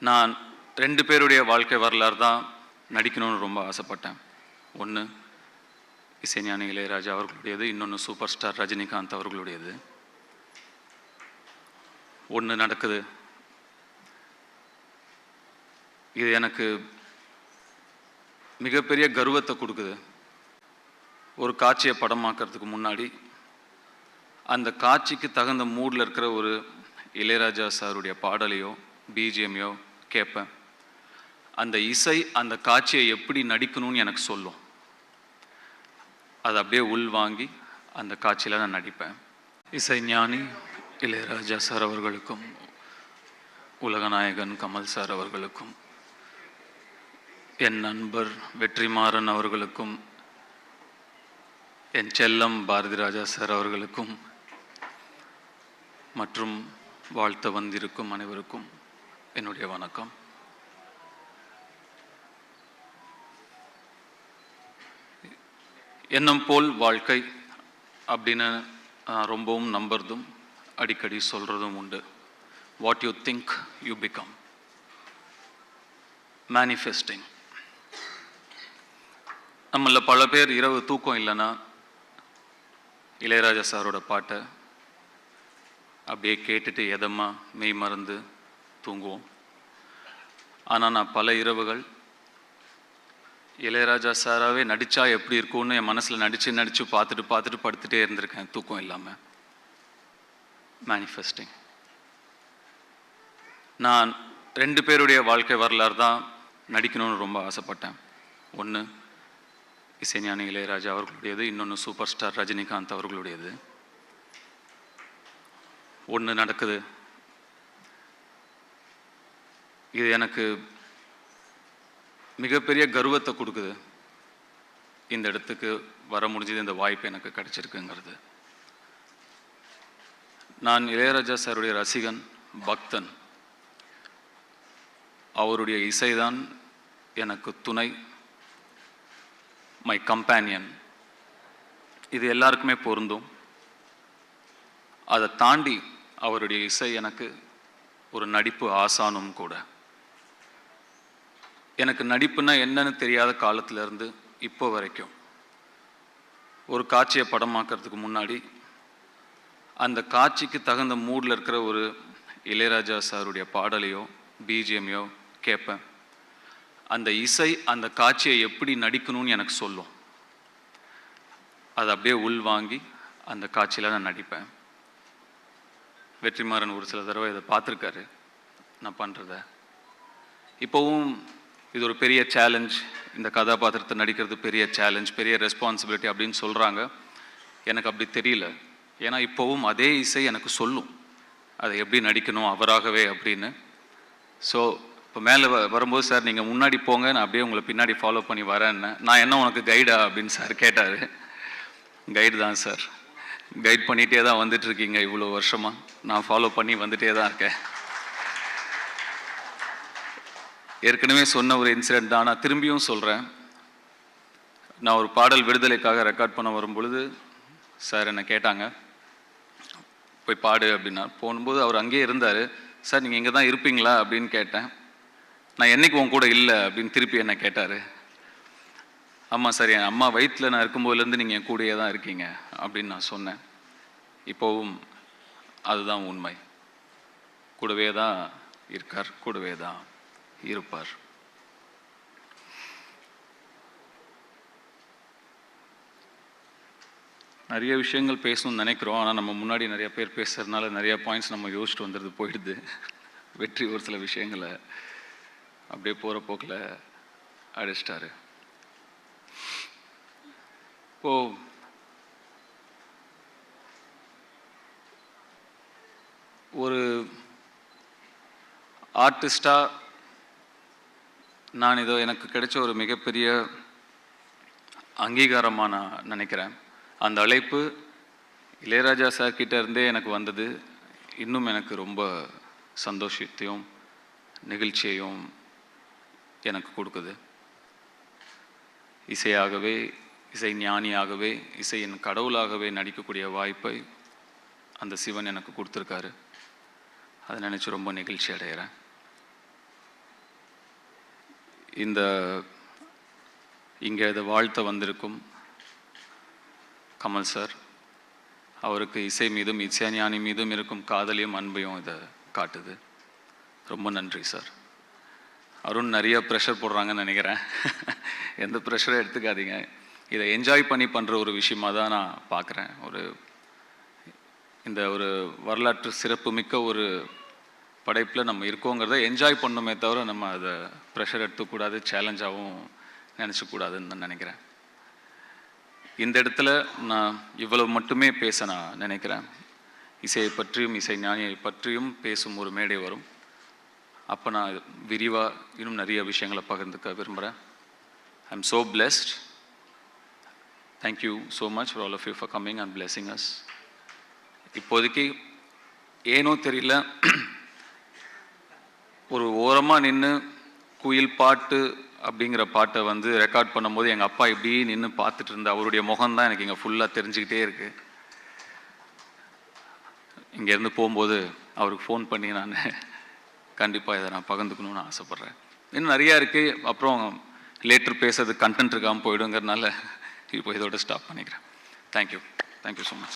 நான் 2 பேருடைய வாழ்க்கை வரலாறு தான் நடிக்கணும்னு ரொம்ப ஆசைப்பட்டேன். ஒன்று இசைஞானி இளையராஜா அவர்களுடையது, இன்னொன்று சூப்பர் ஸ்டார் ரஜினிகாந்த் அவர்களுடையது. ஒன்று நடக்குது. இது எனக்கு மிகப்பெரிய கர்வத்தை கொடுக்குது. ஒரு காட்சியை படமாக்கிறதுக்கு முன்னாடி அந்த காட்சிக்கு தகுந்த மூடில் இருக்கிற ஒரு இளையராஜா சாருடைய பாடலையோ பிஜிஎம்மையோ கேட்பேன். அந்த இசை அந்த காட்சியை எப்படி நடிக்கணும்னு எனக்கு சொல்லும். அதை அப்படியே உள்வாங்கி அந்த காட்சியில் நான் நடிப்பேன். இசைஞானி இளையராஜா சார் அவர்களுக்கும் உலகநாயகன் கமல் சார் அவர்களுக்கும் என் நண்பர் வெற்றிமாறன் அவர்களுக்கும் என் செல்லம் பாரதி ராஜா சார் அவர்களுக்கும் மற்றும் வாழ்த்த வந்திருக்கும் அனைவருக்கும் என்னுடைய வணக்கம். எண்ணம் போல் வாழ்க்கை அப்படின்னு ரொம்பவும் நம்புறதும் அடிக்கடி சொல்கிறதும் உண்டு. What you think you become. Manifesting. நம்மள பல பேர் இரவு தூக்கம் இல்லைன்னா இளையராஜா சாரோட பாட்டை அப்படியே கேட்டுட்டு எதமா மெய் மறந்து தூங்குவோம். ஆனால் நான் பல இரவுகள் இளையராஜா சாராகவே நடித்தா எப்படி இருக்கும்னு என் மனசில் நடித்து பார்த்துட்டு படுத்துகிட்டே இருந்திருக்கேன் தூக்கம் இல்லாமல். மேனிஃபெஸ்டிங். நான் 2 பேருடைய வாழ்க்கை வரலாறு தான் நடிக்கணும்னு ரொம்ப ஆசைப்பட்டேன். ஒன்று இசைஞானி இளையராஜா அவர்களுடையது, இன்னொன்று சூப்பர் ஸ்டார் ரஜினிகாந்த் அவர்களுடையது. ஒன்று நடக்குது. இது எனக்கு மிகப்பெரிய கர்வத்தை கொடுக்குது. இந்த இடத்துக்கு வர முடிஞ்சது, இந்த வாய்ப்பு எனக்கு கிடைச்சிருக்குங்கிறது. நான் இளையராஜா சாருடைய ரசிகன், பக்தன். அவருடைய இசைதான் எனக்கு துணை, மை கம்பேனியன். இது எல்லாருக்குமே பொருந்தும். அதை தாண்டி அவருடைய இசை எனக்கு ஒரு நடிப்பு ஆசானும் கூட. எனக்கு நடிப்புன்னா என்னன்னு தெரியாத காலத்திலேருந்து இப்போ வரைக்கும் ஒரு காட்சியை படமாக்கிறதுக்கு முன்னாடி அந்த காட்சிக்கு தகுந்த மூடில் இருக்கிற ஒரு இளையராஜா சாருடைய பாடலையோ பிஜிஎம்மையோ கேட்பேன். அந்த இசை அந்த காட்சியை எப்படி நடிக்கணும்னு எனக்கு சொல்லும். அதை அப்படியே உள்வாங்கி அந்த காட்சியில் நான் நடிப்பேன். வெற்றிமாறன் ஒரு சில தடவை இதை பார்த்துருக்காரு நான் பண்ணுறத. இப்போவும் இது ஒரு பெரிய சேலஞ்ச், இந்த கதாபாத்திரத்தை நடிக்கிறது பெரிய சேலஞ்ச், பெரிய ரெஸ்பான்சிபிலிட்டி அப்படின்னு சொல்கிறாங்க. எனக்கு அப்படி தெரியல. ஏன்னா இப்போவும் அதே இசை எனக்கு சொல்லும் அதை எப்படி நடிக்கணும் அவராகவே அப்படின்னு. ஸோ இப்போ மேலே வரும்போது, சார் நீங்கள் முன்னாடி போங்க, நான் அப்படியே உங்களை பின்னாடி ஃபாலோ பண்ணி வரேன்னு. நான் என்ன உனக்கு கைடா அப்படின்னு சார் கேட்டார். கைடு தான் சார், கைட் பண்ணிகிட்டே தான் வந்துட்டுருக்கீங்க இவ்வளோ வருஷமாக. நான் ஃபாலோ பண்ணி வந்துகிட்டே தான் இருக்கேன். ஏற்கனவே சொன்ன ஒரு இன்சிடெண்ட் தான், நான் திரும்பியும் சொல்கிறேன். நான் ஒரு பாடல் விடுதலைக்காக ரெக்கார்ட் பண்ண வரும்பொழுது சார் என்னை கேட்டாங்க, போய் பாடு அப்படின்னா. போகும்போது அவர் அங்கேயே இருந்தார். சார் நீங்கள் இங்கே தான் இருப்பீங்களா அப்படின்னு கேட்டேன். நான் என்னைக்கு உன் கூட இல்லை அப்படின்னு திருப்பி என்ன கேட்டார். ஆமாம் சார், என் அம்மா வயிற்றில் நான் இருக்கும்போதுலேருந்து நீங்கள் என் கூடயே தான் இருக்கீங்க அப்படின்னு நான் சொன்னேன். இப்போவும் அதுதான் உண்மை. கூடவே தான் இருக்கார், கூடவே தான் இருப்பார். நிறைய விஷயங்கள் பேசணும்னு நினைக்கிறோம். ஆனால் நம்ம முன்னாடி நிறைய பேர் பேசுறதுனால நிறைய பாயிண்ட்ஸ் நம்ம யோசிச்சுட்டு வந்துடுது, போயிடுது. வெற்றி ஒரு சில விஷயங்களை அப்படியே போகிற போக்கில் அடிச்சிட்டாரு. இப்போது ஒரு ஆர்டிஸ்டாக நான் இதோ எனக்கு கிடைச்ச ஒரு மிகப்பெரிய அங்கீகாரமாக நான் நினைக்கிறேன். அந்த அழைப்பு இளையராஜா சார் கிட்ட இருந்தே எனக்கு வந்தது. இன்னும் எனக்கு ரொம்ப சந்தோஷத்தையும் நெகிழ்ச்சியையும் எனக்கு கொடுக்குது. இசையாகவே, இசை ஞானியாகவே, இசையின் கடவுளாகவே நடிக்கக்கூடிய வாய்ப்பை அந்த சிவன் எனக்கு கொடுத்துருக்காரு. அதை நினச்சி ரொம்ப நெகிழ்ச்சி அடைகிறேன். இந்த இங்கே இதை வாழ்த்த வந்திருக்கும் கமல் சார், அவருக்கு இசை மீதும் இசைஞானி மீதும் இருக்கும் காதலையும் அன்பையும் இதை காட்டுது. ரொம்ப நன்றி சார். அருண் நிறைய ப்ரெஷர் போடுறாங்கன்னு நினைக்கிறேன். எந்த ப்ரெஷரும் எடுத்துக்காதீங்க. இதை என்ஜாய் பண்ணி பண்ணுற ஒரு விஷயமாக தான் நான் பார்க்குறேன். இந்த ஒரு வரலாற்று சிறப்பு மிக்க ஒரு படைப்பில் நம்ம இருக்கோங்கிறத என்ஜாய் பண்ணணுமே தவிர நம்ம அதை ப்ரெஷர் எடுத்துக்கூடாது, சேலஞ்சாகவும் நினச்சக்கூடாதுன்னு நான் நினைக்கிறேன். இந்த இடத்துல நான் இவ்வளவு மட்டுமே பேச நான் நினைக்கிறேன். இசையை பற்றியும் இசை ஞானியை பற்றியும் பேசும் ஒரு மேடை வரும். அப்போ நான் விரிவாக இன்னும் நிறைய விஷயங்களை பகிர்ந்துக்க விரும்புகிறேன். I am so blessed. Thank you so much for all of you for coming and blessing us. இப்போதைக்கு ஏனோ தெரியல, ஒரு ஓரமாக நின்று குயில் பாட்டு அப்படிங்கிற பாட்டை வந்து ரெக்கார்ட் பண்ணும்போது எங்கள் அப்பா இப்படி நின்று பார்த்துட்டு இருந்த அவருடைய முகம்தான் எனக்கு இங்கே ஃபுல்லாக தெரிஞ்சுக்கிட்டே இருக்குது. இங்கேருந்து போகும்போது அவருக்கு ஃபோன் பண்ணி நான் கண்டிப்பாக இதை நான் பகிர்ந்துக்கணும்னு ஆசைப்பட்றேன். இன்னும் நிறையா இருக்குது. அப்புறம் லேட்டர் பேசுறது கண்டென்ட் இருக்காமல் போயிடுங்கிறதுனால இப்போ இதோட ஸ்டாப் பண்ணிக்கிறேன். Thank you so much.